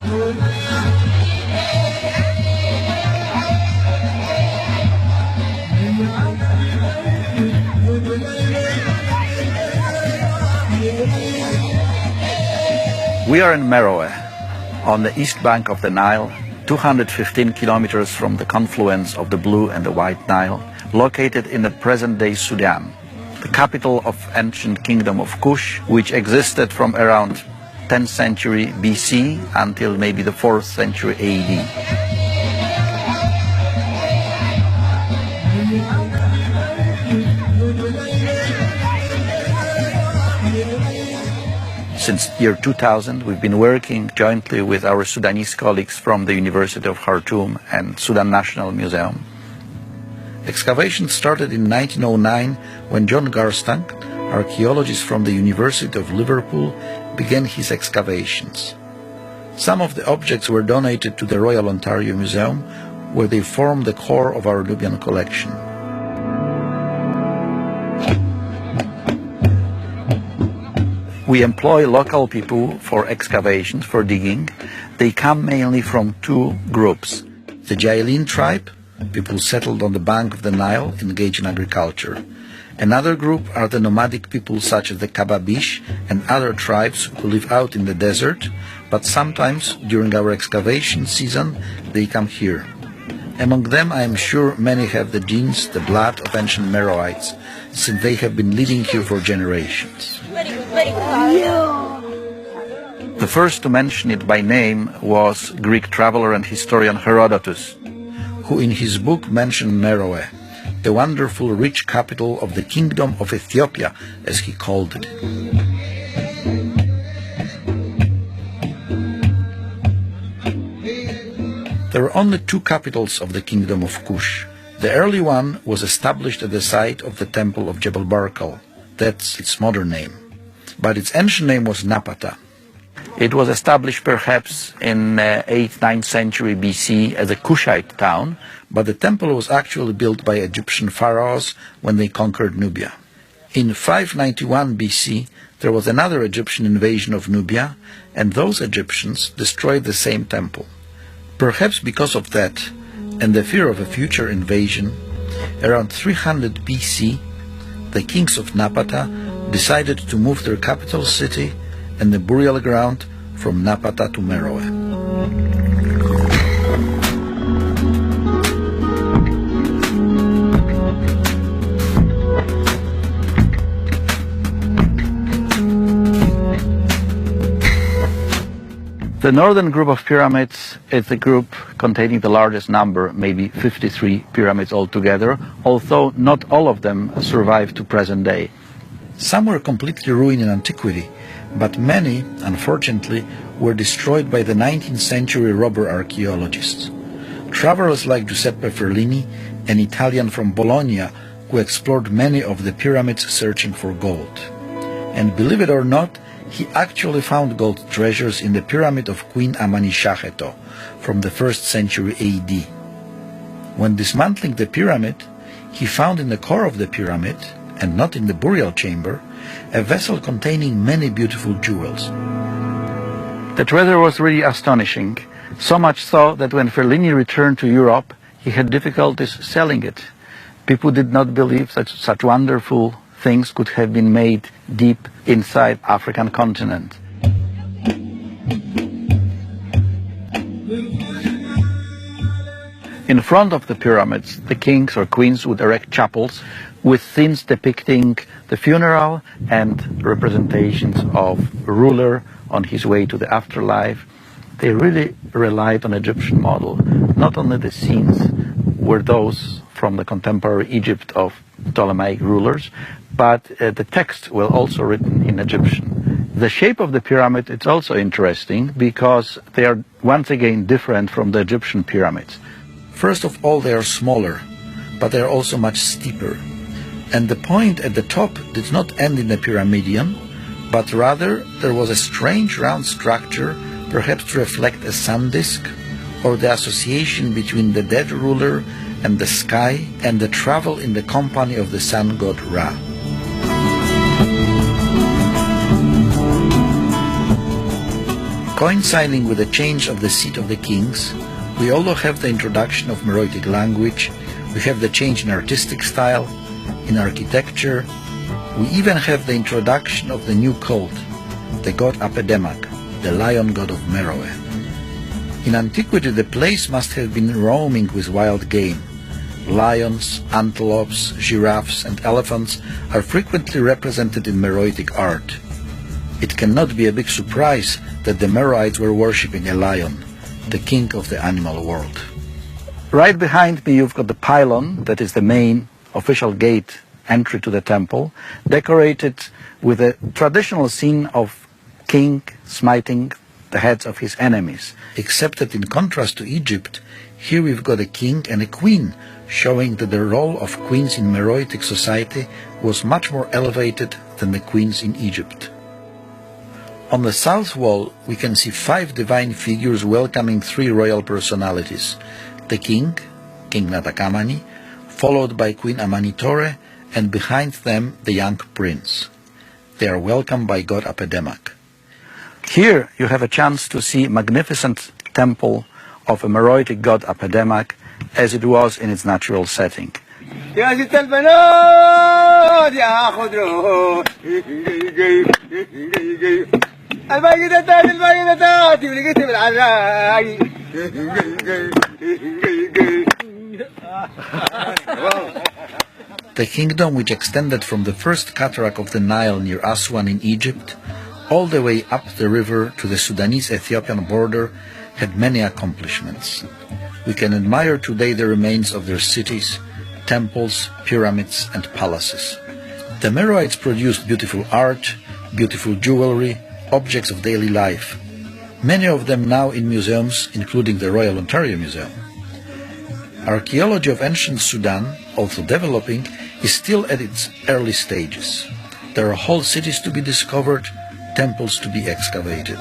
We are in Meroe, on the east bank of the Nile, 215 kilometers from the confluence of the Blue and the White Nile, located in the present-day Sudan, the capital of ancient kingdom of Kush, which existed from around 10th century BC until maybe the 4th century AD. Since year 2000, we've been working jointly with our Sudanese colleagues from the University of Khartoum and Sudan National Museum. Excavations started in 1909 when John Garstang, archaeologist from the University of Liverpool, began his excavations. Some of the objects were donated to the Royal Ontario Museum, where they form the core of our Nubian collection. We employ local people for excavations, for digging. They come mainly from two groups. The Jailin tribe, people settled on the bank of the Nile, engaged in agriculture. Another group are the nomadic people such as the Kababish and other tribes who live out in the desert, but sometimes during our excavation season they come here. Among them I am sure many have the genes, the blood of ancient Meroites, since they have been living here for generations. The first to mention it by name was Greek traveler and historian Herodotus, who in his book mentioned Meroe, the wonderful rich capital of the kingdom of Ethiopia, as he called it. There were only two capitals of the kingdom of Kush. The early one was established at the site of the temple of Jebel Barkal. That's its modern name. But its ancient name was Napata. It was established perhaps in 8th, 9th century BC as a Kushite town, but the temple was actually built by Egyptian pharaohs when they conquered Nubia. In 591 BC, there was another Egyptian invasion of Nubia, and those Egyptians destroyed the same temple. Perhaps because of that, and the fear of a future invasion, around 300 BC, the kings of Napata decided to move their capital city and the burial ground from Napata to Meroe. The northern group of pyramids is the group containing the largest number, maybe 53 pyramids altogether, although not all of them survive to present day. Some were completely ruined in antiquity, but many, unfortunately, were destroyed by the 19th century robber archaeologists. Travelers like Giuseppe Ferlini, an Italian from Bologna, who explored many of the pyramids searching for gold. And believe it or not, he actually found gold treasures in the pyramid of Queen Amenishaheto from the 1st century AD. When dismantling the pyramid, he found in the core of the pyramid, and not in the burial chamber, a vessel containing many beautiful jewels. The treasure was really astonishing, so much so that when Ferlini returned to Europe, he had difficulties selling it. People did not believe that such wonderful things could have been made deep inside the African continent. In front of the pyramids, the kings or queens would erect chapels with scenes depicting the funeral and representations of a ruler on his way to the afterlife. They really relied on Egyptian model. Not only the scenes were those from the contemporary Egypt of Ptolemaic rulers, but the texts were also written in Egyptian. The shape of the pyramid is also interesting because they are once again different from the Egyptian pyramids. First of all, they are smaller, but they are also much steeper. And the point at the top did not end in a pyramidion, but rather there was a strange round structure, perhaps to reflect a sun disk, or the association between the dead ruler and the sky and the travel in the company of the sun god Ra. Coinciding with the change of the seat of the kings, we also have the introduction of Meroitic language, we have the change in artistic style, in architecture, we even have the introduction of the new cult, the god Epidemic, the lion god of Meroe. In antiquity, the place must have been roaming with wild game. Lions, antelopes, giraffes and elephants are frequently represented in Meroitic art. It cannot be a big surprise that the Meroites were worshipping a lion, the king of the animal world. Right behind me you've got the pylon, that is the main official gate entry to the temple, decorated with a traditional scene of king smiting the heads of his enemies. Except that in contrast to Egypt, here we've got a king and a queen, showing that the role of queens in Meroitic society was much more elevated than the queens in Egypt. On the south wall we can see 5 divine figures welcoming 3 royal personalities: the king, King Natakamani, followed by Queen Amanitore, and behind them the young prince. They are welcomed by god Epidemic. Here you have a chance to see a magnificent temple of a Meroitic god Epidemic as it was in its natural setting. The kingdom, which extended from the first cataract of the Nile near Aswan in Egypt all the way up the river to the Sudanese-Ethiopian border, had many accomplishments. We can admire today the remains of their cities, temples, pyramids and palaces. The Meroites produced beautiful art, beautiful jewelry, objects of daily life, many of them now in museums, including the Royal Ontario Museum. Archaeology of ancient Sudan, although developing, is still at its early stages. There are whole cities to be discovered, temples to be excavated.